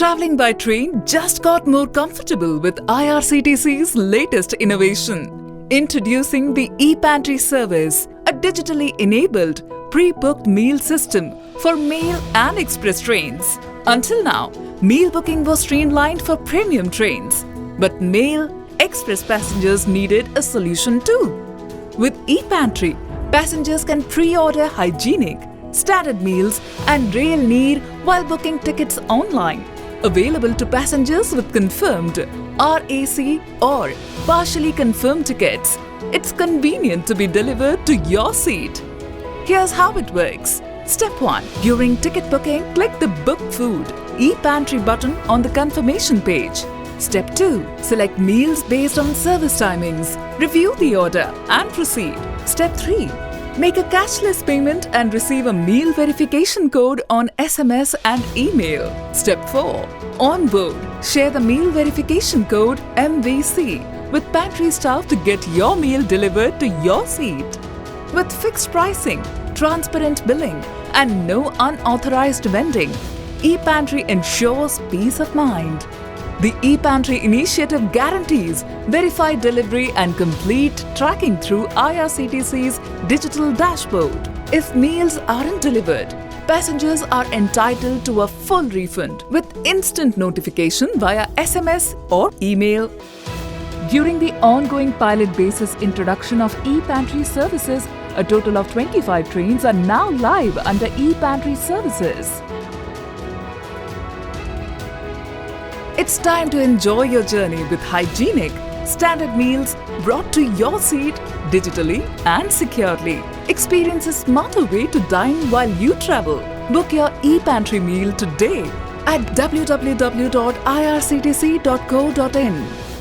Traveling by train just got more comfortable with IRCTC's latest innovation. Introducing the E-Pantry service, a digitally enabled, pre-booked meal system for mail and express trains. Until now, meal booking was streamlined for premium trains, but mail express passengers needed a solution too. With E-Pantry, passengers can pre-order hygienic, standard meals and rail need while booking tickets online. Available to passengers with confirmed RAC or partially confirmed tickets. It's convenient to be delivered to your seat. Here's how it works. Step 1. During ticket booking, click the Book Food E-Pantry button on the confirmation page. Step 2. Select meals based on service timings. Review the order and proceed. Step 3. Make a cashless payment and receive a meal verification code on SMS and email. Step 4. Onboard. Share the meal verification code MVC with pantry staff to get your meal delivered to your seat. With fixed pricing, transparent billing and no unauthorized vending, E-Pantry ensures peace of mind. The E-Pantry initiative guarantees verified delivery and complete tracking through IRCTC's digital dashboard. If meals aren't delivered, passengers are entitled to a full refund with instant notification via SMS or email. During the ongoing pilot basis introduction of E-Pantry services, a total of 25 trains are now live under E-Pantry services. It's time to enjoy your journey with hygienic, standard meals brought to your seat digitally and securely. Experience a smarter way to dine while you travel. Book your E-Pantry meal today at www.irctc.co.in.